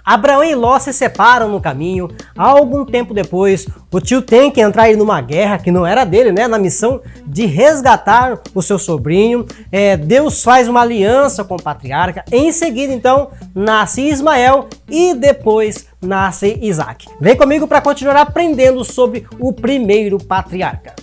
Abraão e Ló se separam no caminho. Algum tempo depois, o tio tem que entrar aí numa guerra que não era dele, né? Na missão de resgatar o seu sobrinho. Deus faz uma aliança com o patriarca. Em seguida, então, nasce Ismael e depois nasce Isaac. Vem comigo para continuar aprendendo sobre o primeiro patriarca.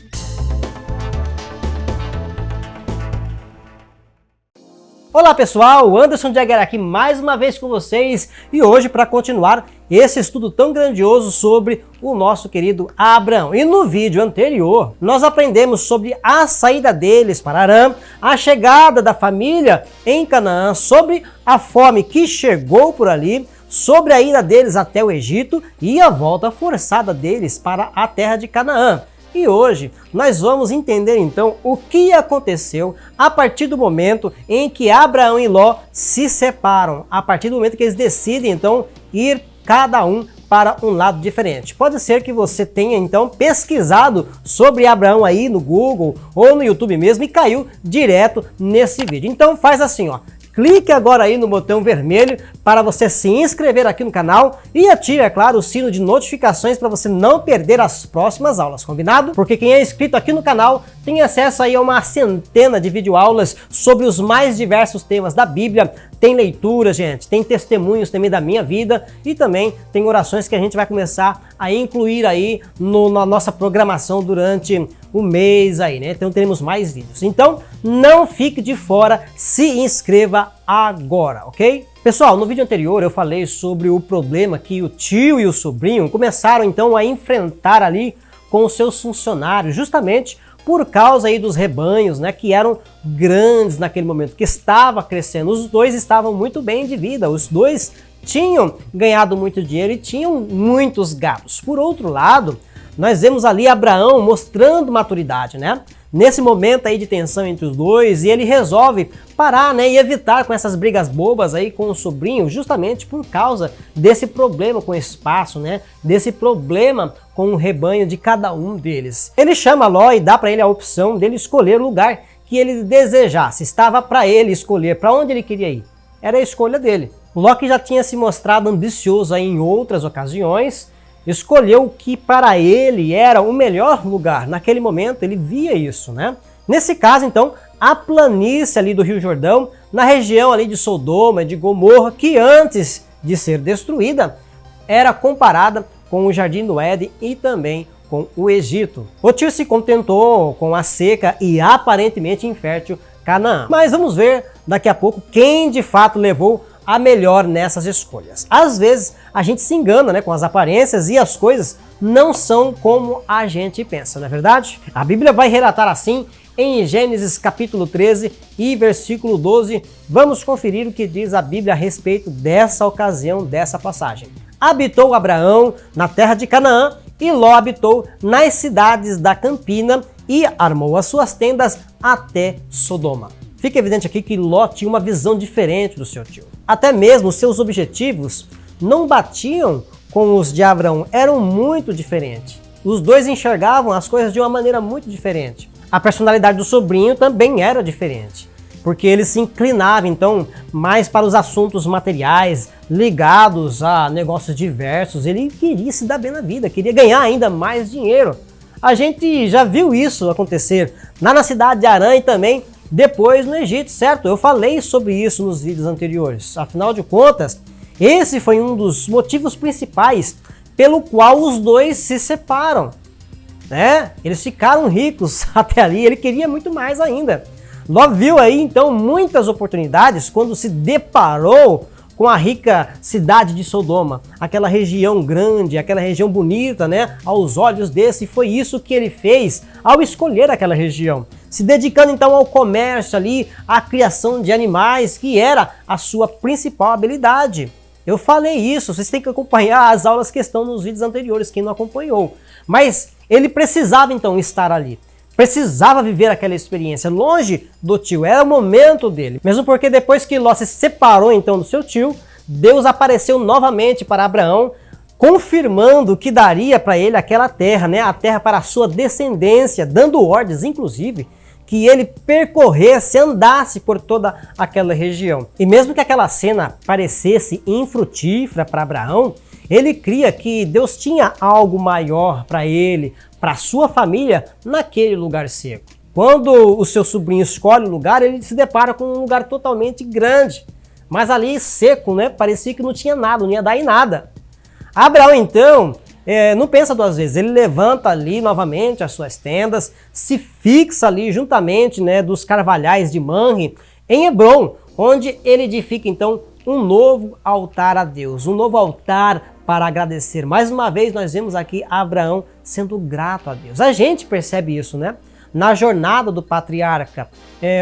Olá pessoal, Anderson Jagger aqui mais uma vez com vocês e hoje para continuar esse estudo tão grandioso sobre o nosso querido Abraão. E no vídeo anterior nós aprendemos sobre a saída deles para Harã, a chegada da família em Canaã, sobre a fome que chegou por ali, sobre a ida deles até o Egito e a volta forçada deles para a terra de Canaã. E hoje nós vamos entender então o que aconteceu a partir do momento em que Abraão e Ló se separam, a partir do momento que eles decidem então ir cada um para um lado diferente. Pode ser que você tenha então pesquisado sobre Abraão aí no Google ou no YouTube mesmo e caiu direto nesse vídeo. Então faz assim, ó. Clique agora aí no botão vermelho para você se inscrever aqui no canal e ative, é claro, o sino de notificações para você não perder as próximas aulas, combinado? Porque quem é inscrito aqui no canal tem acesso aí a uma centena de videoaulas sobre os mais diversos temas da Bíblia. Tem leitura, gente, tem testemunhos também da minha vida e também tem orações que a gente vai começar a incluir aí na nossa programação durante o mês aí, né? Então teremos mais vídeos. Então não fique de fora, se inscreva agora, ok? Pessoal, no vídeo anterior eu falei sobre o problema que o tio e o sobrinho começaram então a enfrentar ali com os seus funcionários, justamente por causa aí dos rebanhos, né, que eram grandes naquele momento, que estava crescendo. Os dois estavam muito bem de vida, os dois tinham ganhado muito dinheiro e tinham muitos gados. Por outro lado, nós vemos ali Abraão mostrando maturidade, né? Nesse momento aí de tensão entre os dois, e ele resolve parar, né, e evitar com essas brigas bobas aí com o sobrinho, justamente por causa desse problema com o espaço, né, desse problema com o rebanho de cada um deles. Ele chama Ló e dá para ele a opção dele escolher o lugar que ele desejasse. Estava para ele escolher para onde ele queria ir. Era a escolha dele. Ló, que já tinha se mostrado ambicioso aí em outras ocasiões, escolheu o que para ele era o melhor lugar. Naquele momento ele via isso, né? Nesse caso, então, a planície ali do Rio Jordão, na região ali de Sodoma e de Gomorra, que antes de ser destruída, era comparada com o Jardim do Éden e também com o Egito. O tio se contentou com a seca e aparentemente infértil Canaã. Mas vamos ver daqui a pouco quem de fato levou a melhor nessas escolhas. Às vezes a gente se engana, né, com as aparências e as coisas não são como a gente pensa, não é verdade? A Bíblia vai relatar assim em Gênesis capítulo 13 e versículo 12. Vamos conferir o que diz a Bíblia a respeito dessa ocasião, dessa passagem. Habitou Abraão na terra de Canaã e Ló habitou nas cidades da Campina e armou as suas tendas até Sodoma. Fica evidente aqui que Ló tinha uma visão diferente do seu tio. Até mesmo seus objetivos não batiam com os de Abraão, eram muito diferentes. Os dois enxergavam as coisas de uma maneira muito diferente. A personalidade do sobrinho também era diferente, porque ele se inclinava então mais para os assuntos materiais, ligados a negócios diversos. Ele queria se dar bem na vida, queria ganhar ainda mais dinheiro. A gente já viu isso acontecer lá na cidade de Harã e também depois no Egito, certo? Eu falei sobre isso nos vídeos anteriores. Afinal de contas, esse foi um dos motivos principais pelo qual os dois se separam, né? Eles ficaram ricos até ali, ele queria muito mais ainda. Ló viu aí então muitas oportunidades quando se deparou com a rica cidade de Sodoma, aquela região grande, aquela região bonita, né, aos olhos desse. E foi isso que ele fez ao escolher aquela região, se dedicando então ao comércio ali, à criação de animais, que era a sua principal habilidade. Eu falei isso, vocês têm que acompanhar as aulas que estão nos vídeos anteriores, quem não acompanhou. Mas ele precisava então estar ali. Precisava viver aquela experiência longe do tio, era o momento dele. Mesmo porque depois que Ló se separou então do seu tio, Deus apareceu novamente para Abraão, confirmando que daria para ele aquela terra, né? A terra para a sua descendência, dando ordens, inclusive, que ele percorresse, andasse por toda aquela região. E mesmo que aquela cena parecesse infrutífera para Abraão, ele cria que Deus tinha algo maior para ele, para sua família, naquele lugar seco. Quando o seu sobrinho escolhe o lugar, ele se depara com um lugar totalmente grande, mas ali seco, né? Parecia que não tinha nada, não ia dar em nada. Abraão, então, não pensa duas vezes, ele levanta ali novamente as suas tendas, se fixa ali juntamente, né, dos carvalhais de Manre, em Hebrom, onde ele edifica então um novo altar a Deus, um novo altar para agradecer. Mais uma vez nós vemos aqui Abraão sendo grato a Deus. A gente percebe isso, né? Na jornada do patriarca,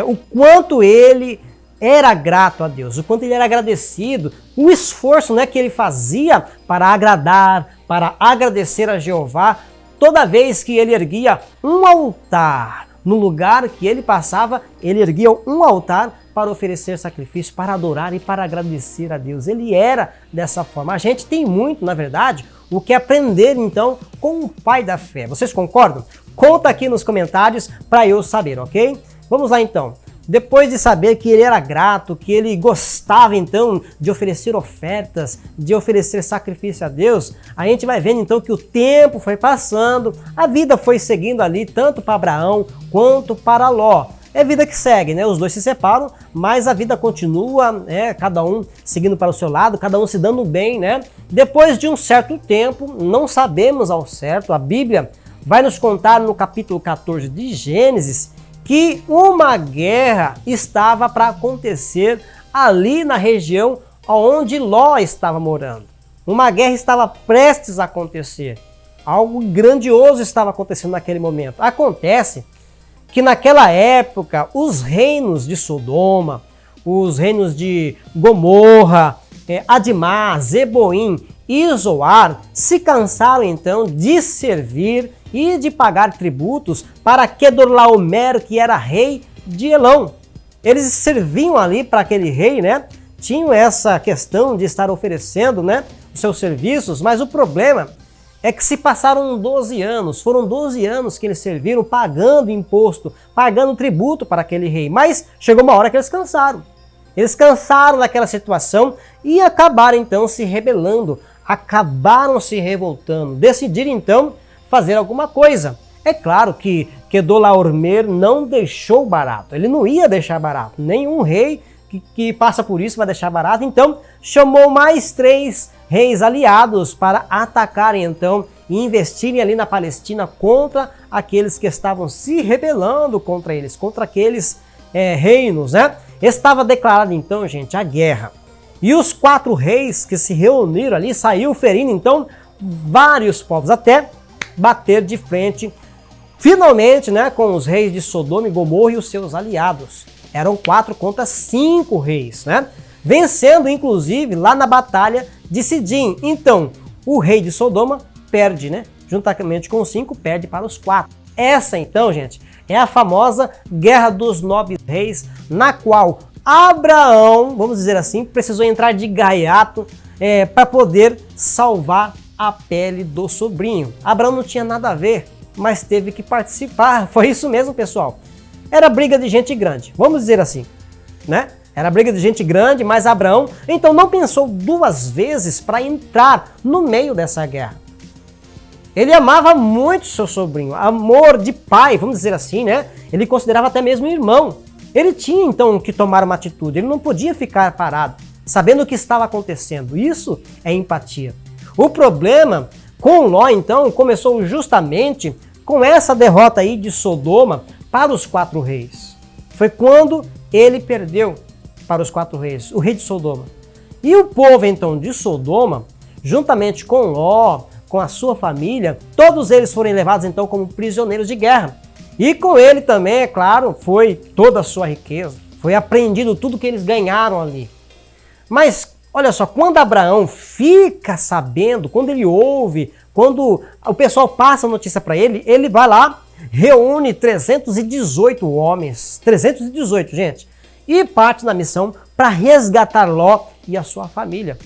o quanto ele era grato a Deus, o quanto ele era agradecido, o esforço, né, que ele fazia para agradar, para agradecer a Jeová, toda vez que ele erguia um altar. No lugar que ele passava, ele erguia um altar para oferecer sacrifício, para adorar e para agradecer a Deus. Ele era dessa forma. A gente tem muito, na verdade, o que aprender então com o pai da fé. Vocês concordam? Conta aqui nos comentários para eu saber, ok? Vamos lá então. Depois de saber que ele era grato, que ele gostava então de oferecer ofertas, de oferecer sacrifício a Deus, a gente vai vendo então que o tempo foi passando, a vida foi seguindo ali tanto para Abraão quanto para Ló. É vida que segue, né? Os dois se separam, mas a vida continua, né? Cada um seguindo para o seu lado, cada um se dando bem, né? Depois de um certo tempo, não sabemos ao certo, a Bíblia vai nos contar no capítulo 14 de Gênesis que uma guerra estava para acontecer ali na região onde Ló estava morando. Uma guerra estava prestes a acontecer. Algo grandioso estava acontecendo naquele momento. Acontece que naquela época os reinos de Sodoma, os reinos de Gomorra, Admá, Zeboim e Zoar se cansaram então de servir e de pagar tributos para Quedorlaomer, que era rei de Elão. Eles serviam ali para aquele rei, né? Tinham essa questão de estar oferecendo, né, os seus serviços, mas o problema é que se passaram 12 anos, foram 12 anos que eles serviram pagando imposto, pagando tributo para aquele rei, mas chegou uma hora que eles cansaram. Eles cansaram daquela situação e acabaram então se rebelando, acabaram se revoltando, decidiram então fazer alguma coisa. É claro que Quedorlaomer não deixou barato, ele não ia deixar barato, nenhum rei que passa por isso vai deixar barato, então chamou mais 3 reis aliados para atacarem então e investirem ali na Palestina contra aqueles que estavam se rebelando contra eles, contra aqueles reinos, né? Estava declarada então, gente, a guerra. E os 4 reis que se reuniram ali saiu ferindo então vários povos, até bater de frente finalmente, né, com os reis de Sodoma e Gomorra e os seus aliados. Eram 4 contra 5 reis, né? Vencendo inclusive lá na batalha de Sidim. Então, o rei de Sodoma perde, né? Juntamente com os 5, perde para os 4. Essa então, gente, é a famosa Guerra dos Nove Reis, na qual Abraão, vamos dizer assim, precisou entrar de gaiato para poder salvar a pele do sobrinho. Abraão não tinha nada a ver, mas teve que participar. Foi isso mesmo, pessoal. Era briga de gente grande, vamos dizer assim, né? Era briga de gente grande, mas Abraão então não pensou 2 vezes para entrar no meio dessa guerra. Ele amava muito seu sobrinho, amor de pai, vamos dizer assim, né? Ele considerava até mesmo irmão. Ele tinha então que tomar uma atitude, ele não podia ficar parado, sabendo o que estava acontecendo. Isso é empatia. O problema com Ló então começou justamente com essa derrota aí de Sodoma para os 4 reis. Foi quando ele perdeu para os 4 reis, o rei de Sodoma. E o povo então de Sodoma, juntamente com Ló, com a sua família, todos eles foram levados então como prisioneiros de guerra. E com ele também, é claro, foi toda a sua riqueza, foi apreendido tudo que eles ganharam ali. Mas olha só, quando Abraão fica sabendo, quando ele ouve, quando o pessoal passa a notícia para ele, ele vai lá, reúne 318 homens, 318, gente, e parte na missão para resgatar Ló e a sua família.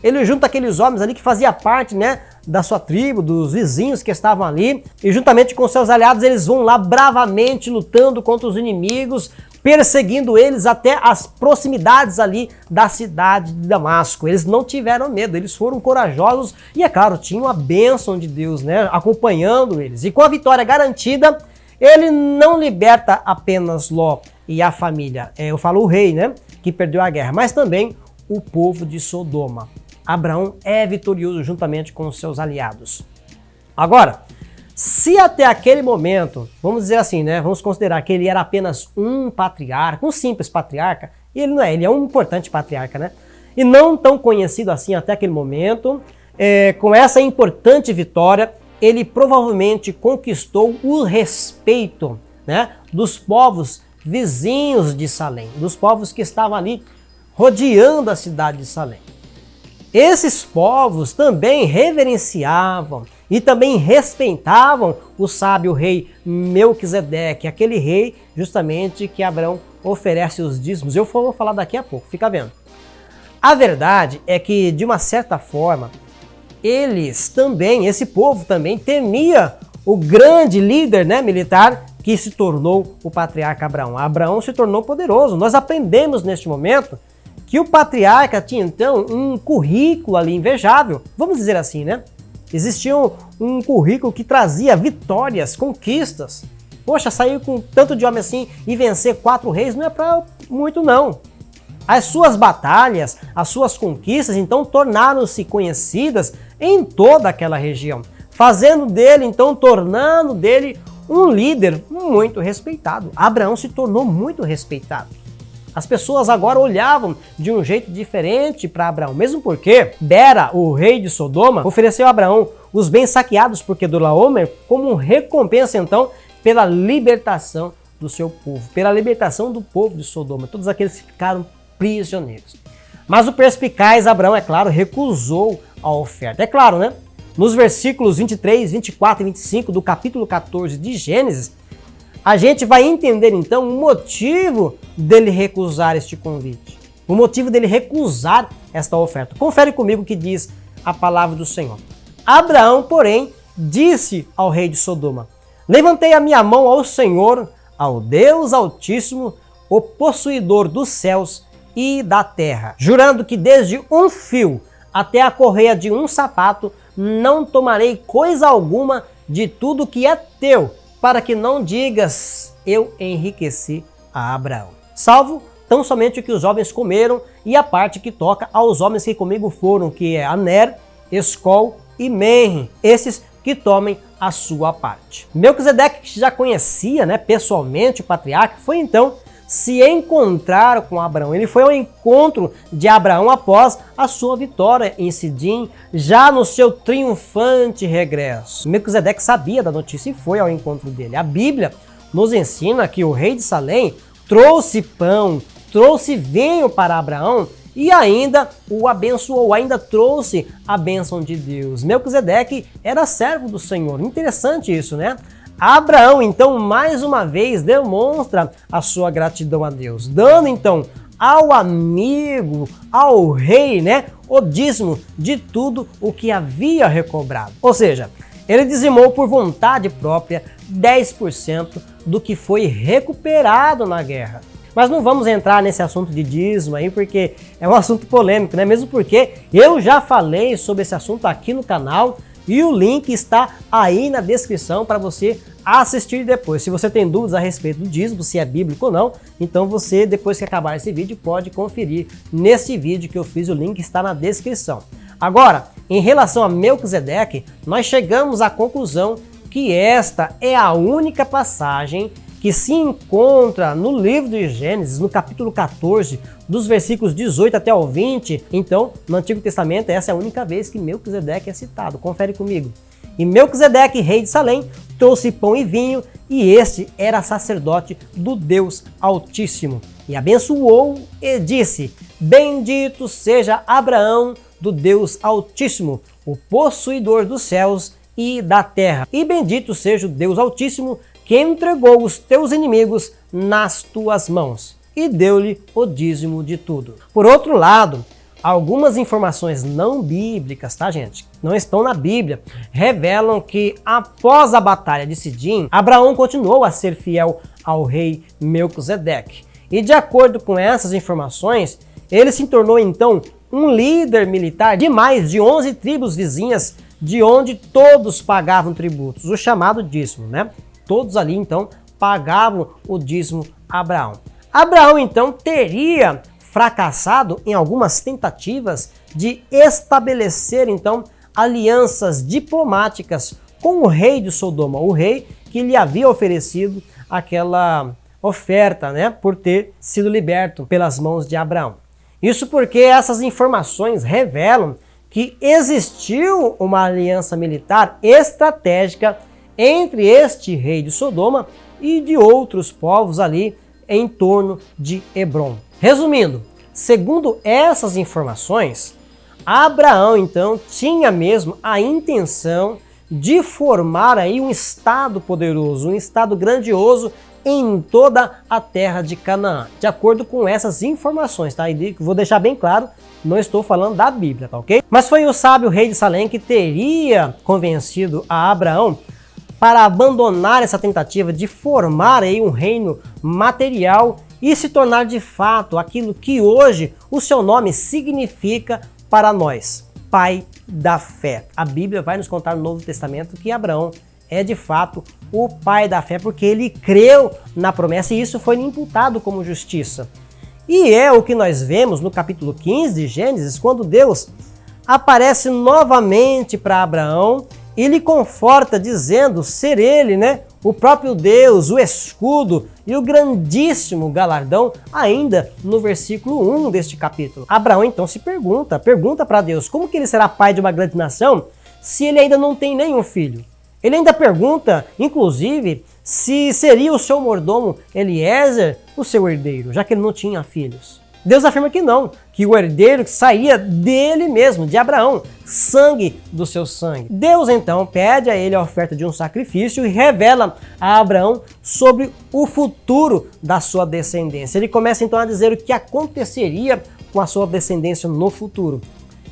Ele junta aqueles homens ali que fazia parte, né, da sua tribo, dos vizinhos que estavam ali, e juntamente com seus aliados eles vão lá bravamente lutando contra os inimigos, perseguindo eles até as proximidades ali da cidade de Damasco. Eles não tiveram medo, eles foram corajosos e, é claro, tinham a bênção de Deus, né, acompanhando eles. E com a vitória garantida, ele não liberta apenas Ló e a família, eu falo o rei, né, que perdeu a guerra, mas também o povo de Sodoma. Abraão é vitorioso juntamente com os seus aliados. Agora, se até aquele momento, vamos dizer assim, né, vamos considerar que ele era apenas um patriarca, um simples patriarca, e ele não é, ele é um importante patriarca, né, e não tão conhecido assim até aquele momento, com essa importante vitória, ele provavelmente conquistou o respeito, né, dos povos vizinhos de Salém, dos povos que estavam ali rodeando a cidade de Salém. Esses povos também reverenciavam e também respeitavam o sábio rei Melquisedeque, aquele rei justamente que Abraão oferece os dízimos. Eu vou falar daqui a pouco, fica vendo. A verdade é que, de uma certa forma, esse povo também temia o grande líder, né, militar que se tornou o patriarca Abraão. Abraão se tornou poderoso. Nós aprendemos neste momento que o patriarca tinha então um currículo ali invejável, vamos dizer assim, né? Existia um currículo que trazia vitórias, conquistas. Poxa, sair com tanto de homem assim e vencer 4 reis não é para muito não. As suas batalhas, as suas conquistas, então, tornaram-se conhecidas em toda aquela região, tornando dele um líder muito respeitado. Abraão se tornou muito respeitado. As pessoas agora olhavam de um jeito diferente para Abraão, mesmo porque Bera, o rei de Sodoma, ofereceu a Abraão os bens saqueados por Quedorlaomer como recompensa, então, pela libertação do seu povo, pela libertação do povo de Sodoma, todos aqueles que ficaram prisioneiros. Mas o perspicaz Abraão, é claro, recusou a oferta. É claro, né? Nos versículos 23, 24 e 25 do capítulo 14 de Gênesis, a gente vai entender então o motivo dele recusar este convite, o motivo dele recusar esta oferta. Confere comigo o que diz a palavra do Senhor. Abraão, porém, disse ao rei de Sodoma: levantei a minha mão ao Senhor, ao Deus Altíssimo, o possuidor dos céus e da terra, jurando que desde um fio até a correia de um sapato não tomarei coisa alguma de tudo que é teu, para que não digas, eu enriqueci a Abraão. Salvo tão somente o que os jovens comeram e a parte que toca aos homens que comigo foram, que é Aner, Escol e Menre, esses que tomem a sua parte. Melquisedeque, que já conhecia, né, pessoalmente o patriarca, foi então se encontrar com Abraão. Ele foi ao encontro de Abraão após a sua vitória em Sidim, já no seu triunfante regresso. Melquisedeque sabia da notícia e foi ao encontro dele. A Bíblia nos ensina que o rei de Salém trouxe pão, trouxe vinho para Abraão e ainda o abençoou, ainda trouxe a bênção de Deus. Melquisedeque era servo do Senhor. Interessante isso, né? Abraão, então, mais uma vez demonstra a sua gratidão a Deus, dando, então, ao amigo, ao rei, né, o dízimo de tudo o que havia recobrado. Ou seja, ele dizimou por vontade própria 10% do que foi recuperado na guerra. Mas não vamos entrar nesse assunto de dízimo aí, porque é um assunto polêmico, né? Mesmo porque eu já falei sobre esse assunto aqui no canal, e o link está aí na descrição para você assistir depois. Se você tem dúvidas a respeito do dízimo, se é bíblico ou não, então você, depois que acabar esse vídeo, pode conferir nesse vídeo que eu fiz, o link está na descrição. Agora, em relação a Melquisedeque, nós chegamos à conclusão que esta é a única passagem que se encontra no livro de Gênesis, no capítulo 14, dos versículos 18 até o 20. Então, no Antigo Testamento, essa é a única vez que Melquisedeque é citado. Confere comigo. E Melquisedeque, rei de Salém, trouxe pão e vinho, e este era sacerdote do Deus Altíssimo. E abençoou e disse: bendito seja Abraão do Deus Altíssimo, o possuidor dos céus e da terra. E bendito seja o Deus Altíssimo, que entregou os teus inimigos nas tuas mãos, e deu-lhe o dízimo de tudo. Por outro lado, Algumas informações não bíblicas, tá, gente? Não estão na Bíblia, revelam que após a batalha de Sidim, Abraão continuou a ser fiel ao rei Melquisedeque. E de acordo com essas informações, ele se tornou então um líder militar de mais de 11 tribos vizinhas, de onde todos pagavam tributos, o chamado dízimo, né? Todos ali então pagavam o dízimo a Abraão. Abraão então teria fracassado em algumas tentativas de estabelecer então alianças diplomáticas com o rei de Sodoma, o rei que lhe havia oferecido aquela oferta, né, por ter sido liberto pelas mãos de Abraão. Isso porque essas informações revelam que existiu uma aliança militar estratégica entre este rei de Sodoma e de outros povos ali em torno de Hebrom. Resumindo, segundo essas informações, Abraão então tinha mesmo a intenção de formar aí um estado poderoso, um estado grandioso em toda a terra de Canaã. De acordo com essas informações, tá? E vou deixar bem claro, não estou falando da Bíblia, tá ok? Mas foi o sábio rei de Salém que teria convencido a Abraão para abandonar essa tentativa de formar aí um reino material e se tornar de fato aquilo que hoje o seu nome significa para nós, Pai da Fé. A Bíblia vai nos contar no Novo Testamento que Abraão é de fato o pai da fé, porque ele creu na promessa e isso foi imputado como justiça. E é o que nós vemos no capítulo 15 de Gênesis, quando Deus aparece novamente para Abraão e lhe conforta dizendo ser ele, né, o próprio Deus, o escudo e o grandíssimo galardão, ainda no versículo 1 deste capítulo. Abraão então se pergunta para Deus, como que ele será pai de uma grande nação se ele ainda não tem nenhum filho? Ele ainda pergunta, inclusive, se seria o seu mordomo Eliezer o seu herdeiro, já que ele não tinha filhos. Deus afirma que não, que o herdeiro saía dele mesmo, de Abraão, sangue do seu sangue. Deus então pede a ele a oferta de um sacrifício e revela a Abraão sobre o futuro da sua descendência. Ele começa então a dizer o que aconteceria com a sua descendência no futuro.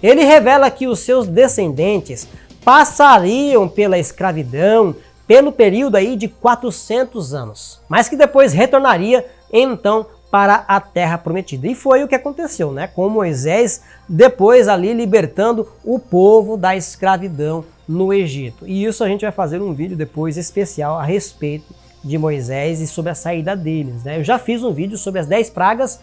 Ele revela que os seus descendentes passariam pela escravidão pelo período aí de 400 anos, mas que depois retornaria então para a terra prometida. E foi o que aconteceu, né? Com Moisés, depois ali libertando o povo da escravidão no Egito. E isso a gente vai fazer um vídeo depois especial a respeito de Moisés e sobre a saída deles, né? Eu já fiz um vídeo sobre as 10 pragas,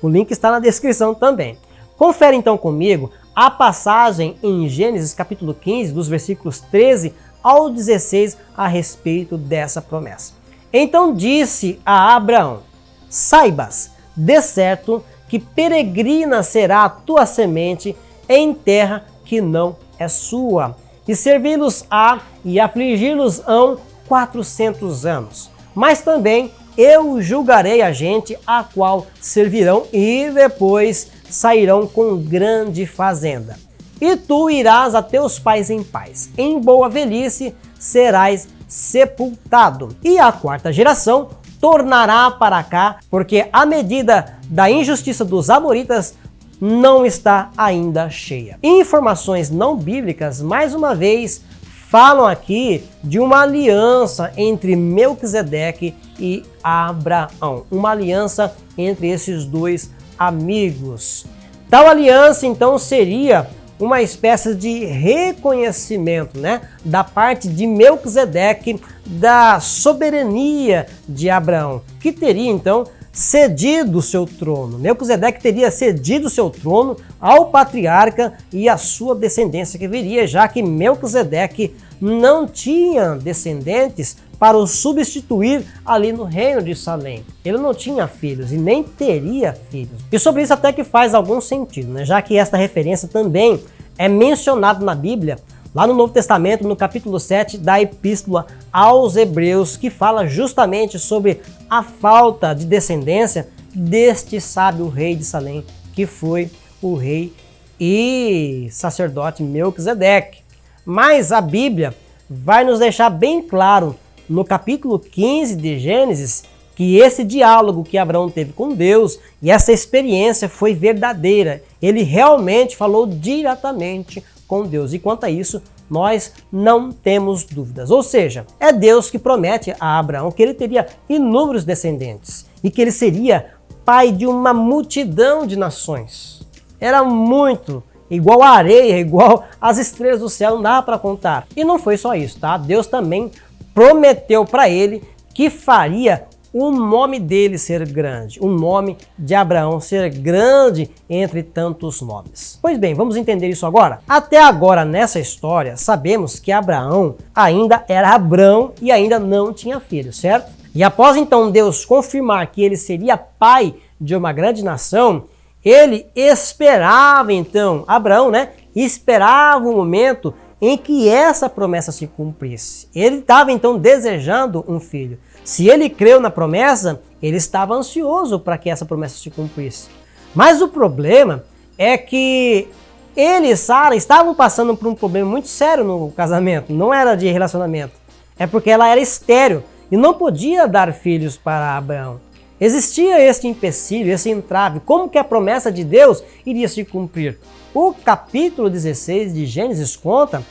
o link está na descrição também. Confere então comigo a passagem em Gênesis capítulo 15, dos versículos 13 ao 16, a respeito dessa promessa. Então disse a Abraão: saibas, de certo, que peregrina será a tua semente em terra que não é sua, e servi-los-á e afligi-los-ão 400 anos. Mas também eu julgarei a gente a qual servirão e depois sairão com grande fazenda. E tu irás a teus pais em paz. Em boa velhice serás sepultado. E a quarta geração tornará para cá, porque a medida da injustiça dos amoritas não está ainda cheia. Informações não bíblicas, mais uma vez, falam aqui de uma aliança entre Melquisedeque e Abraão. Uma aliança entre esses dois amigos. Tal aliança, então, seria uma espécie de reconhecimento, né, da parte de Melquisedeque da soberania de Abraão, que teria, então, cedido o seu trono. Melquisedeque teria cedido o seu trono ao patriarca e à sua descendência que viria, já que Melquisedeque não tinha descendentes para o substituir ali no reino de Salém. Ele não tinha filhos e nem teria filhos. E sobre isso até que faz algum sentido, né? Já que esta referência também é mencionada na Bíblia, lá no Novo Testamento, no capítulo 7 da Epístola aos Hebreus, que fala justamente sobre a falta de descendência deste sábio rei de Salém, que foi o rei e sacerdote Melquisedeque. Mas a Bíblia vai nos deixar bem claro no capítulo 15 de Gênesis que esse diálogo que Abraão teve com Deus e essa experiência foi verdadeira. ele realmente falou diretamente com Deus. E quanto a isso, nós não temos dúvidas. Ou seja, é Deus que promete a Abraão que ele teria inúmeros descendentes e que ele seria pai de uma multidão de nações. Era muito, igual a areia, igual as estrelas do céu, não dá para contar. E não foi só isso, tá? Deus também prometeu para ele que faria o nome dele ser grande, o nome de Abraão ser grande entre tantos nomes. Pois bem, vamos entender isso agora? Até agora, nessa história, sabemos que Abraão ainda era Abrão e ainda não tinha filho, certo? E após então Deus confirmar que ele seria pai de uma grande nação, ele esperava então, Abraão, esperava o momento em que essa promessa se cumprisse. Ele estava então desejando um filho. Se ele creu na promessa, ele estava ansioso para que essa promessa se cumprisse. Mas o problema é que ele e Sara estavam passando por um problema muito sério no casamento. Não era de relacionamento. É porque ela era estéril e não podia dar filhos para Abraão. Existia esse empecilho, esse entrave. Como que a promessa de Deus iria se cumprir? O capítulo 16 de Gênesis conta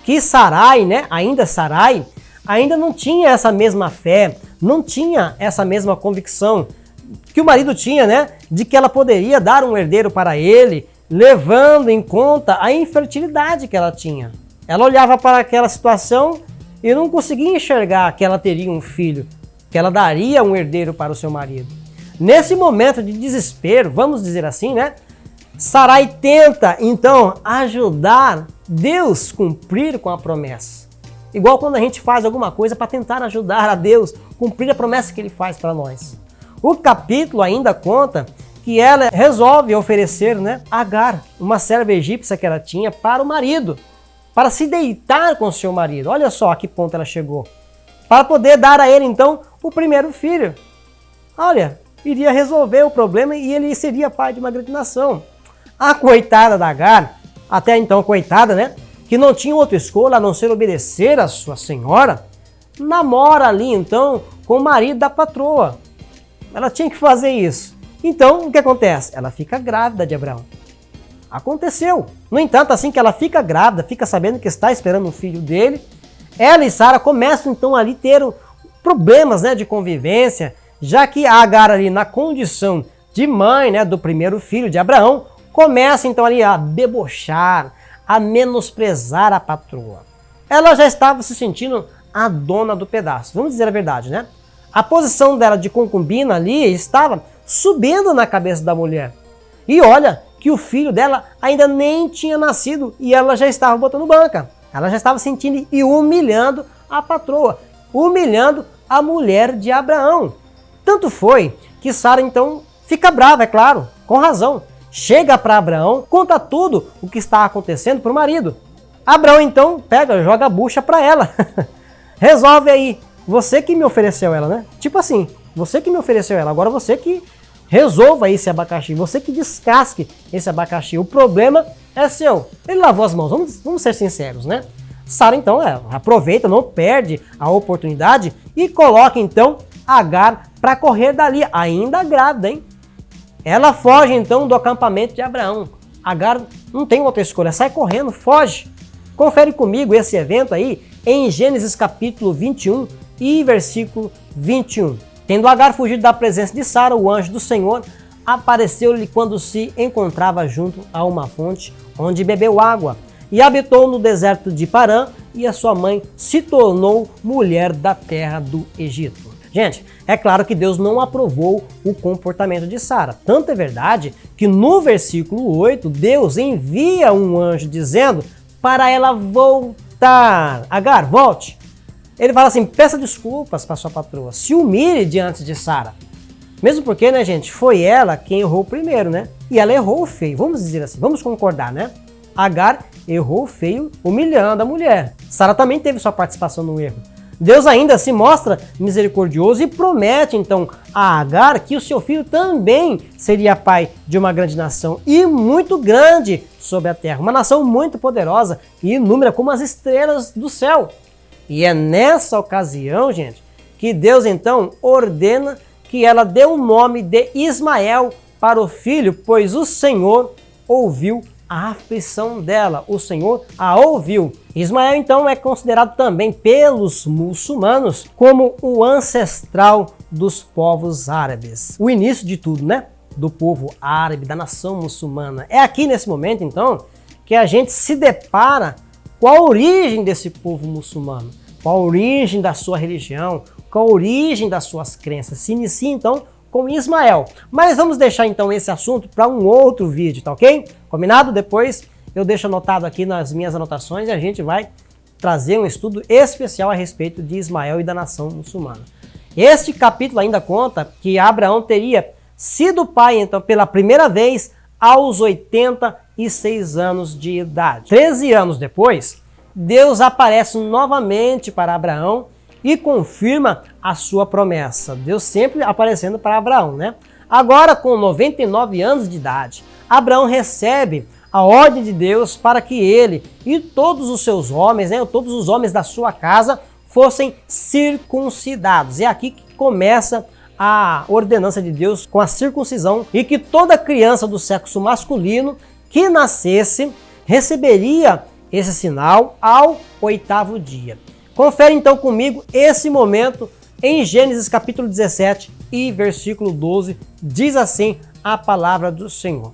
que Sarai, ainda não tinha essa mesma fé, não tinha essa mesma convicção que o marido tinha, de que ela poderia dar um herdeiro para ele, levando em conta a infertilidade que ela tinha. Ela olhava para aquela situação e não conseguia enxergar que ela teria um filho, que ela daria um herdeiro para o seu marido. Nesse momento de desespero, vamos dizer assim, Sarai tenta, então, ajudar Deus a cumprir com a promessa. Igual quando a gente faz alguma coisa para tentar ajudar a Deus a cumprir a promessa que Ele faz para nós. O capítulo ainda conta que ela resolve oferecer, Agar, uma serva egípcia que ela tinha, para o marido, para se deitar com o seu marido. Olha só a que ponto ela chegou. Para poder dar a ele, então, o primeiro filho. Olha, iria resolver o problema e ele seria pai de uma grande nação. A coitada da Agar, até então coitada, que não tinha outra escolha a não ser obedecer à sua senhora, namora ali então com o marido da patroa. Ela tinha que fazer isso. Então, o que acontece? Ela fica grávida de Abraão. Aconteceu. No entanto, assim que ela fica grávida, fica sabendo que está esperando um filho dele, ela e Sara começam então ali a ter problemas de convivência, já que a Agar ali na condição de mãe do primeiro filho de Abraão, começa então ali a debochar, a menosprezar a patroa. Ela já estava se sentindo a dona do pedaço. Vamos dizer a verdade, A posição dela de concubina ali estava subindo na cabeça da mulher. E olha que o filho dela ainda nem tinha nascido e ela já estava botando banca. Ela já estava sentindo e humilhando a patroa, humilhando a mulher de Abraão. Tanto foi que Sara então fica brava, é claro, com razão. Chega para Abraão, conta tudo o que está acontecendo para o marido. Abraão então joga a bucha para ela. Resolve aí, você que me ofereceu ela, Tipo assim, você que me ofereceu ela, agora você que resolva esse abacaxi, você que descasque esse abacaxi. O problema é seu. Ele lavou as mãos, vamos ser sinceros, Sara então aproveita, não perde a oportunidade e coloca então Agar para correr dali, ainda grávida, Ela foge então do acampamento de Abraão. Agar não tem outra escolha, sai correndo, foge. Confere comigo esse evento aí em Gênesis capítulo 21 e versículo 21. Tendo Agar fugido da presença de Sara, o anjo do Senhor apareceu-lhe quando se encontrava junto a uma fonte onde bebeu água. E habitou no deserto de Parã, e a sua mãe se tornou mulher da terra do Egito. Gente, é claro que Deus não aprovou o comportamento de Sara. Tanto é verdade que no versículo 8, Deus envia um anjo dizendo para ela voltar. Agar, volte. Ele fala assim, peça desculpas para sua patroa, se humilhe diante de Sara. Mesmo porque, gente, foi ela quem errou primeiro, E ela errou feio, vamos dizer assim, vamos concordar, Agar errou feio, humilhando a mulher. Sara também teve sua participação no erro. Deus ainda se mostra misericordioso e promete então a Agar que o seu filho também seria pai de uma grande nação e muito grande sobre a terra. Uma nação muito poderosa e inúmera como as estrelas do céu. E é nessa ocasião, gente, que Deus então ordena que ela dê o nome de Ismael para o filho, pois o Senhor ouviu a aflição dela, o Senhor a ouviu. Ismael então é considerado também pelos muçulmanos como o ancestral dos povos árabes. O início de tudo, né? Do povo árabe, da nação muçulmana. É aqui nesse momento então que a gente se depara com a origem desse povo muçulmano, com a origem da sua religião, com a origem das suas crenças. Se inicia então com Ismael. Mas vamos deixar então esse assunto para um outro vídeo, tá ok? Combinado? Depois eu deixo anotado aqui nas minhas anotações e a gente vai trazer um estudo especial a respeito de Ismael e da nação muçulmana. Este capítulo ainda conta que Abraão teria sido pai, então, pela primeira vez aos 86 anos de idade. 13 anos depois, Deus aparece novamente para Abraão e confirma a sua promessa. Deus sempre aparecendo para Abraão, né? Agora, com 99 anos de idade, Abraão recebe a ordem de Deus para que ele e todos os seus homens, né, todos os homens da sua casa, fossem circuncidados. É aqui que começa a ordenança de Deus com a circuncisão e que toda criança do sexo masculino que nascesse receberia esse sinal ao 8º dia. Confere então comigo esse momento em Gênesis capítulo 17 e versículo 12, diz assim a palavra do Senhor.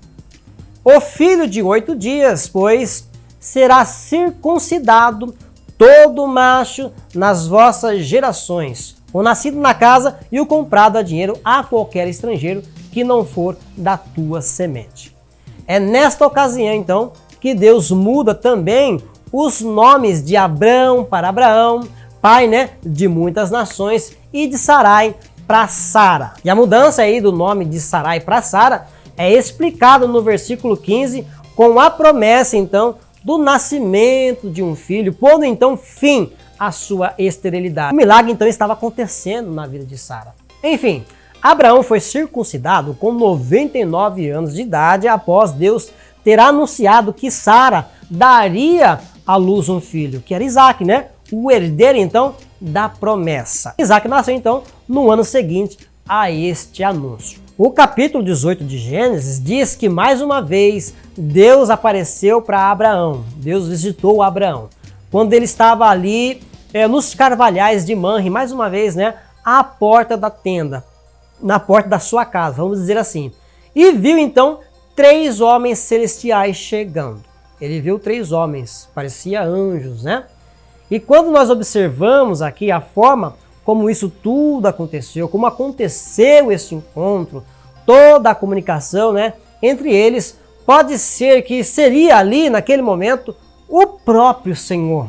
O filho de 8 dias, pois, será circuncidado todo macho nas vossas gerações, o nascido na casa e o comprado a dinheiro a qualquer estrangeiro que não for da tua semente. É nesta ocasião, então, que Deus muda também os nomes de Abrão para Abraão, pai, né, de muitas nações, e de Sarai para Sara. E a mudança aí do nome de Sarai para Sara é explicado no versículo 15 com a promessa, então, do nascimento de um filho, pondo então fim à sua esterilidade. O milagre então estava acontecendo na vida de Sara. Enfim, Abraão foi circuncidado com 99 anos de idade após Deus ter anunciado que Sara daria à luz um filho, que era Isaac, né? O herdeiro então da promessa. Isaac nasceu então no ano seguinte a este anúncio. O capítulo 18 de Gênesis diz que mais uma vez Deus apareceu para Abraão. Deus visitou Abraão quando ele estava ali nos carvalhais de Manre, mais uma vez, né, à porta da tenda, na porta da sua casa, vamos dizer assim. E viu então 3 homens celestiais chegando. Ele viu 3 homens, parecia anjos, né? E quando nós observamos aqui a forma como isso tudo aconteceu, como aconteceu esse encontro, toda a comunicação, né, entre eles, pode ser que seria ali, naquele momento, o próprio Senhor,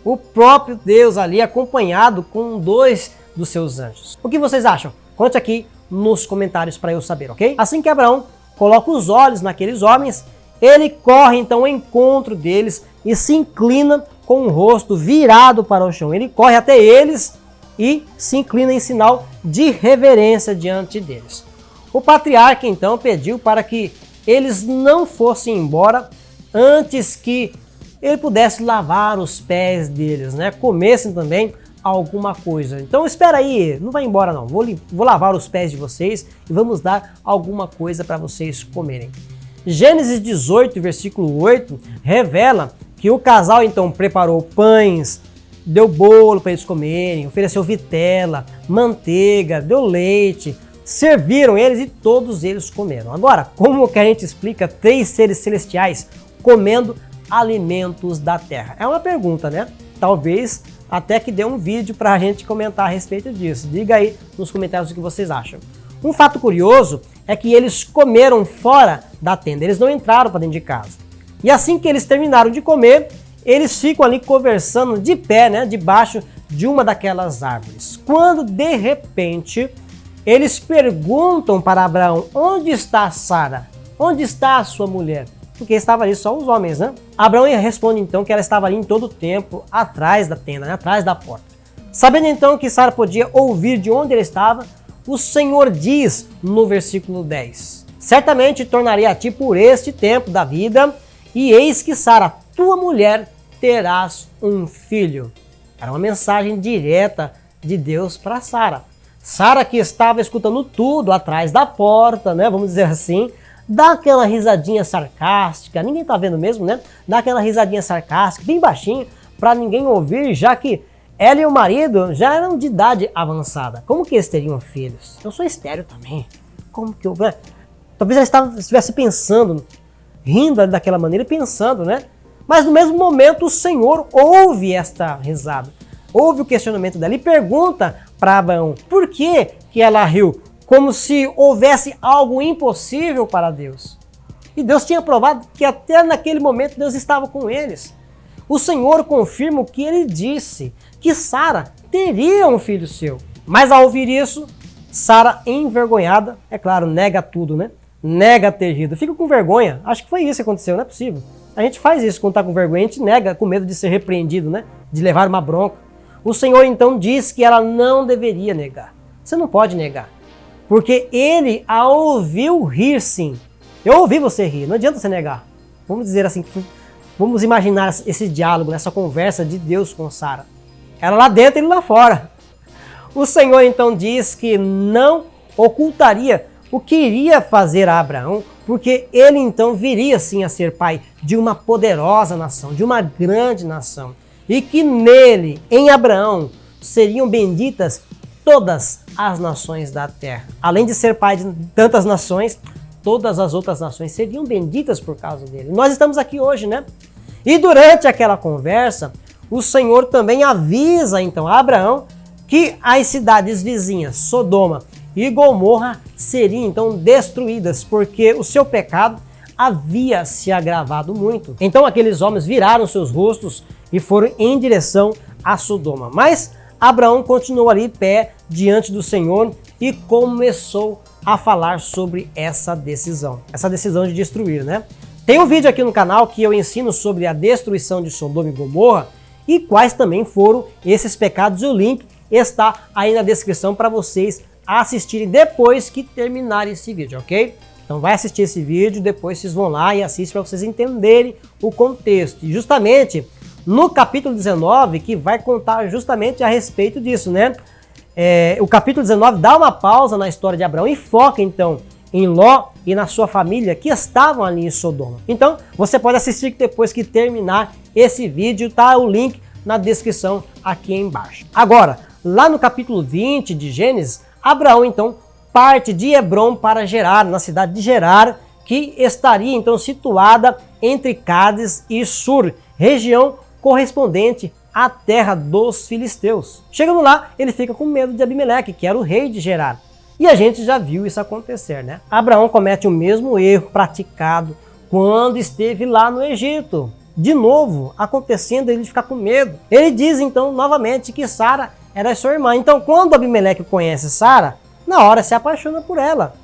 o próprio Deus ali, acompanhado com 2 dos seus anjos. O que vocês acham? Conte aqui nos comentários para eu saber, ok? Assim que Abraão coloca os olhos naqueles homens, ele corre então ao encontro deles e se inclina com o rosto virado para o chão. Ele corre até eles e se inclina em sinal de reverência diante deles. O patriarca então pediu para que eles não fossem embora antes que ele pudesse lavar os pés deles, né? Comessem também alguma coisa. Então espera aí, não vai embora não, vou lavar os pés de vocês e vamos dar alguma coisa para vocês comerem. Gênesis 18, versículo 8, revela que o casal então preparou pães, deu bolo para eles comerem, ofereceu vitela, manteiga, deu leite, serviram eles e todos eles comeram. Agora, como que a gente explica 3 seres celestiais comendo alimentos da terra? É uma pergunta, né? Talvez até que dê um vídeo para a gente comentar a respeito disso. Diga aí nos comentários o que vocês acham. Um fato curioso é que eles comeram fora da tenda, eles não entraram para dentro de casa. E assim que eles terminaram de comer, eles ficam ali conversando de pé, né, debaixo de uma daquelas árvores. Quando de repente eles perguntam para Abraão: onde está Sara? Onde está a sua mulher? Porque estava ali só os homens, né? Abraão responde então que ela estava ali em todo o tempo atrás da tenda, né, atrás da porta. Sabendo então que Sara podia ouvir de onde ele estava, o Senhor diz no versículo 10: certamente tornarei a ti por este tempo da vida, e eis que Sara, tua mulher, terás um filho. Era uma mensagem direta de Deus para Sara. Sara, que estava escutando tudo atrás da porta, né, vamos dizer assim, dá aquela risadinha sarcástica, ninguém tá vendo mesmo, né? Dá aquela risadinha sarcástica, bem baixinho, para ninguém ouvir, já que ela e o marido já eram de idade avançada. Como que eles teriam filhos? Eu sou estéril também. Como que eu... Talvez ela estivesse pensando, rindo daquela maneira e pensando, né? Mas no mesmo momento o Senhor ouve esta risada, ouve o questionamento dela e pergunta para Abraão por que ela riu, como se houvesse algo impossível para Deus. E Deus tinha provado que até naquele momento Deus estava com eles. O Senhor confirma o que ele disse, que Sara teria um filho seu. Mas ao ouvir isso, Sara, envergonhada, é claro, nega tudo, né? Nega ter rido. Fica com vergonha. Acho que foi isso que aconteceu, não é possível. A gente faz isso quando está com vergonha, a gente nega com medo de ser repreendido, né? De levar uma bronca. O Senhor então diz que ela não deveria negar. Você não pode negar. Porque ele a ouviu rir sim. Eu ouvi você rir, não adianta você negar. Vamos dizer assim, vamos imaginar esse diálogo, essa conversa de Deus com Sara. Ela lá dentro e ele lá fora. O Senhor então diz que não ocultaria o que iria fazer a Abraão, porque ele então viria sim a ser pai de uma poderosa nação, de uma grande nação. E que nele, em Abraão, seriam benditas todas as nações da terra. Além de ser pai de tantas nações, todas as outras nações seriam benditas por causa dele. Nós estamos aqui hoje, né? E durante aquela conversa, o Senhor também avisa então a Abraão que as cidades vizinhas, Sodoma e Gomorra, seriam então destruídas, porque o seu pecado havia se agravado muito. Então aqueles homens viraram seus rostos e foram em direção a Sodoma. Mas Abraão continuou ali pé diante do Senhor e começou a falar sobre essa decisão de destruir, né? Tem um vídeo aqui no canal que eu ensino sobre a destruição de Sodoma e Gomorra e quais também foram esses pecados. O link está aí na descrição para vocês assistirem depois que terminarem esse vídeo, ok? Então vai assistir esse vídeo, depois vocês vão lá e assistem para vocês entenderem o contexto. E justamente no capítulo 19, que vai contar justamente a respeito disso, né? O capítulo 19 dá uma pausa na história de Abraão e foca então em Ló e na sua família que estavam ali em Sodoma. Então você pode assistir depois que terminar esse vídeo, tá o link na descrição aqui embaixo. Agora, lá no capítulo 20 de Gênesis, Abraão então parte de Hebrom para Gerar, na cidade de Gerar, que estaria então situada entre Cádiz e Sur, região correspondente à terra dos filisteus. Chegando lá, ele fica com medo de Abimeleque, que era o rei de Gerar. E a gente já viu isso acontecer, né? Abraão comete o mesmo erro praticado quando esteve lá no Egito. De novo, acontecendo ele ficar com medo. Ele diz então novamente que Sara era sua irmã. Então quando Abimeleque conhece Sara, na hora se apaixona por ela.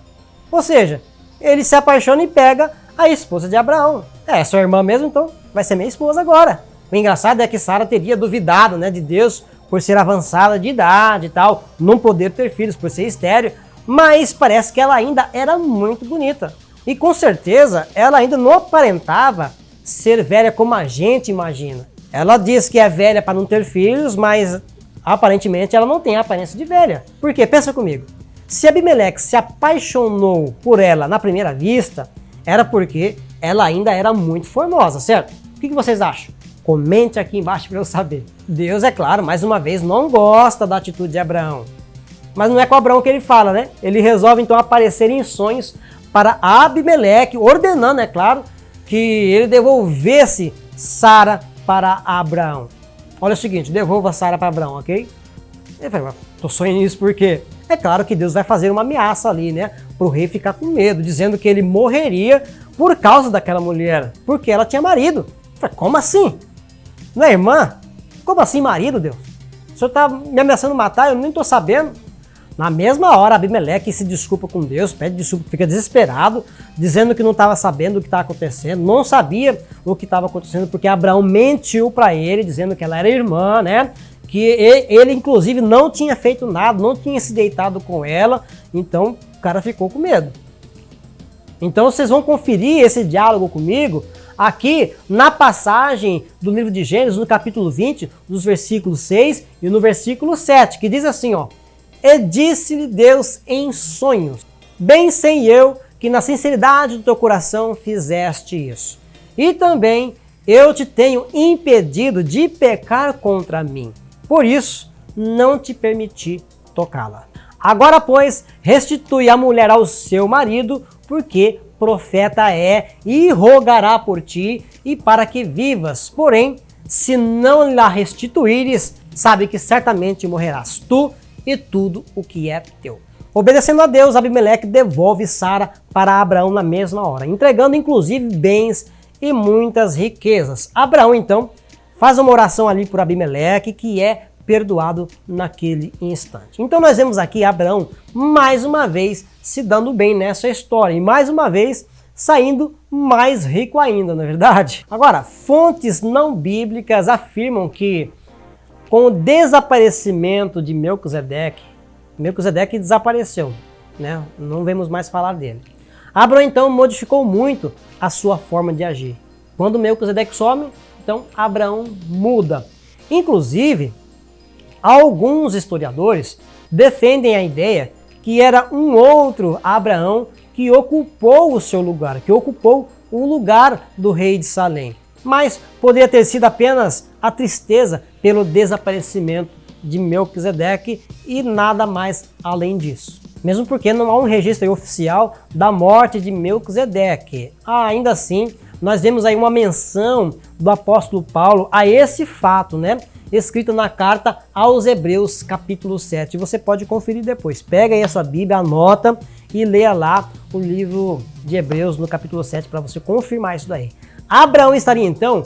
Ou seja, ele se apaixona e pega a esposa de Abraão. É sua irmã mesmo, então vai ser minha esposa agora. O engraçado é que Sara teria duvidado, né, de Deus por ser avançada de idade e tal, não poder ter filhos, por ser estéril, mas parece que ela ainda era muito bonita. E com certeza ela ainda não aparentava ser velha como a gente imagina. Ela diz que é velha para não ter filhos, mas aparentemente ela não tem a aparência de velha. Por quê? Pensa comigo. Se Abimeleque se apaixonou por ela na primeira vista, era porque ela ainda era muito formosa, certo? O que vocês acham? Comente aqui embaixo para eu saber. Deus, é claro, mais uma vez, não gosta da atitude de Abraão. Mas não é com Abraão que ele fala, né? Ele resolve então aparecer em sonhos para Abimeleque, ordenando, é claro, que ele devolvesse Sara para Abraão. Olha o seguinte, devolva Sara para Abraão, ok? Ele fala, tô sonhando isso por quê? É claro que Deus vai fazer uma ameaça ali, né? Para o rei ficar com medo, dizendo que ele morreria por causa daquela mulher, porque ela tinha marido. Eu falei, como assim? Não é irmã? Como assim marido, Deus? O senhor está me ameaçando matar, eu nem estou sabendo. Na mesma hora, Abimeleque se desculpa com Deus, pede desculpa, fica desesperado, dizendo que não estava sabendo o que estava acontecendo, não sabia o que estava acontecendo, porque Abraão mentiu para ele, dizendo que ela era irmã, né? Que ele, inclusive, não tinha feito nada, não tinha se deitado com ela, então o cara ficou com medo. Então vocês vão conferir esse diálogo comigo aqui na passagem do livro de Gênesis, no capítulo 20, dos versículos 6 e no versículo 7, que diz assim, ó: E disse-lhe Deus em sonhos, bem sei eu que na sinceridade do teu coração fizeste isso. E também eu te tenho impedido de pecar contra mim. Por isso, não te permiti tocá-la. Agora, pois, restitui a mulher ao seu marido, porque profeta é, e rogará por ti, e para que vivas. Porém, se não lhe restituíres, sabe que certamente morrerás tu e tudo o que é teu. Obedecendo a Deus, Abimeleque devolve Sara para Abraão na mesma hora, entregando inclusive bens e muitas riquezas. Abraão, então, faz uma oração ali por Abimeleque, que é perdoado naquele instante. Então nós vemos aqui Abraão, mais uma vez, se dando bem nessa história, e mais uma vez, saindo mais rico ainda, não é verdade? Agora, fontes não bíblicas afirmam que, com o desaparecimento de Melquisedeque desapareceu, né? Não vemos mais falar dele. Abraão, então, modificou muito a sua forma de agir. Quando Melquisedeque some, então Abraão muda. Inclusive, alguns historiadores defendem a ideia que era um outro Abraão que ocupou o seu lugar, que ocupou o lugar do rei de Salém. Mas poderia ter sido apenas a tristeza pelo desaparecimento de Melquisedeque e nada mais além disso. Mesmo porque não há um registro oficial da morte de Melquisedeque. Ainda assim, nós vemos aí uma menção do apóstolo Paulo a esse fato, né? Escrito na carta aos Hebreus, capítulo 7. Você pode conferir depois. Pega aí a sua Bíblia, anota e leia lá o livro de Hebreus no capítulo 7 para você confirmar isso daí. Abraão estaria então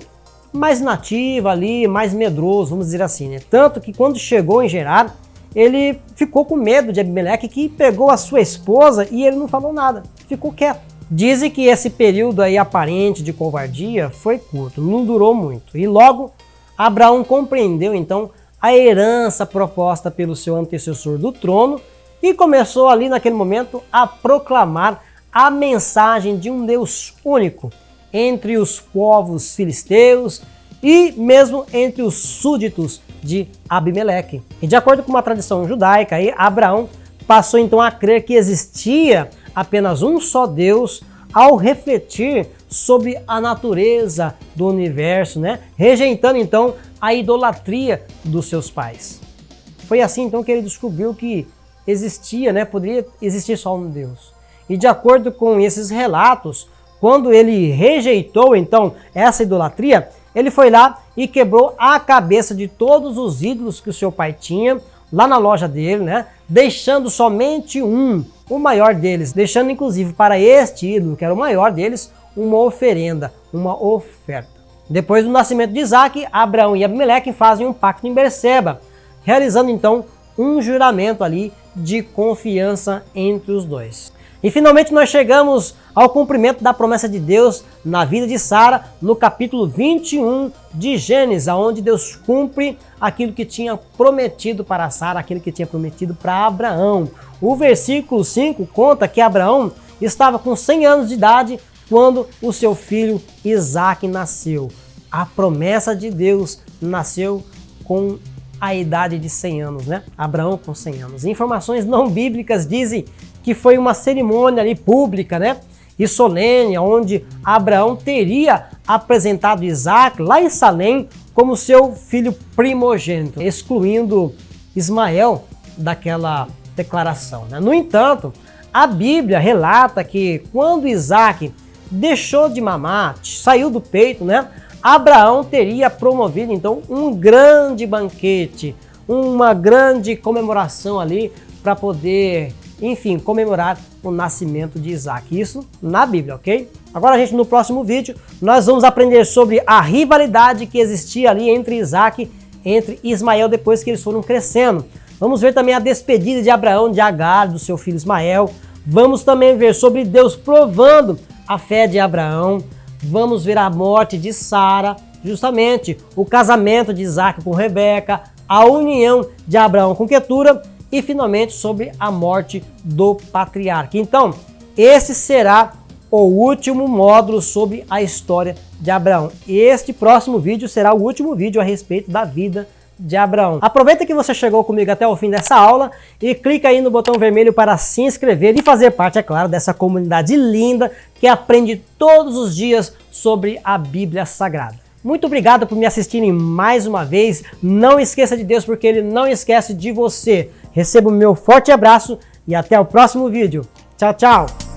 mais nativo ali, mais medroso, vamos dizer assim, né? Tanto que quando chegou em Gerar, ele ficou com medo de Abimeleque, que pegou a sua esposa e ele não falou nada, ficou quieto. Dizem que esse período aí aparente de covardia foi curto, não durou muito. E logo Abraão compreendeu então a herança proposta pelo seu antecessor do trono e começou ali naquele momento a proclamar a mensagem de um Deus único entre os povos filisteus e mesmo entre os súditos de Abimeleque. E de acordo com uma tradição judaica, aí, Abraão passou então a crer que existia apenas um só Deus ao refletir sobre a natureza do universo, né? Rejeitando então a idolatria dos seus pais. Foi assim então que ele descobriu que existia, né? Poderia existir só um Deus. E de acordo com esses relatos, quando ele rejeitou então essa idolatria, ele foi lá e quebrou a cabeça de todos os ídolos que o seu pai tinha lá na loja dele, né? Deixando somente o maior deles, deixando inclusive para este ídolo, que era o maior deles, uma oferenda, uma oferta. Depois do nascimento de Isaac, Abraão e Abimeleque fazem um pacto em Berseba, realizando então um juramento ali de confiança entre os dois. E finalmente nós chegamos ao cumprimento da promessa de Deus na vida de Sara, no capítulo 21 de Gênesis, onde Deus cumpre aquilo que tinha prometido para Sara, aquilo que tinha prometido para Abraão. O versículo 5 conta que Abraão estava com 100 anos de idade quando o seu filho Isaac nasceu. A promessa de Deus nasceu com a idade de 100 anos, né? Abraão com 100 anos. Informações não bíblicas dizem que foi uma cerimônia ali pública, né? E solene, onde Abraão teria apresentado Isaac lá em Salém como seu filho primogênito, excluindo Ismael daquela declaração, né? No entanto, a Bíblia relata que quando Isaac deixou de mamar, saiu do peito, né? Abraão teria promovido então um grande banquete, uma grande comemoração ali para poder, enfim, comemorar o nascimento de Isaac. Isso na Bíblia, ok? Agora, gente, no próximo vídeo, nós vamos aprender sobre a rivalidade que existia ali entre Isaac e entre Ismael depois que eles foram crescendo. Vamos ver também a despedida de Abraão de Agar, do seu filho Ismael. Vamos também ver sobre Deus provando a fé de Abraão. Vamos ver a morte de Sara, justamente o casamento de Isaac com Rebeca, a união de Abraão com Quetura e finalmente sobre a morte do patriarca. Então, esse será o último módulo sobre a história de Abraão. Este próximo vídeo será o último vídeo a respeito da vida de Abraão. Aproveita que você chegou comigo até o fim dessa aula e clica aí no botão vermelho para se inscrever e fazer parte, é claro, dessa comunidade linda que aprende todos os dias sobre a Bíblia Sagrada. Muito obrigado por me assistirem mais uma vez. Não esqueça de Deus, porque Ele não esquece de você. Receba o meu forte abraço e até o próximo vídeo. Tchau, tchau!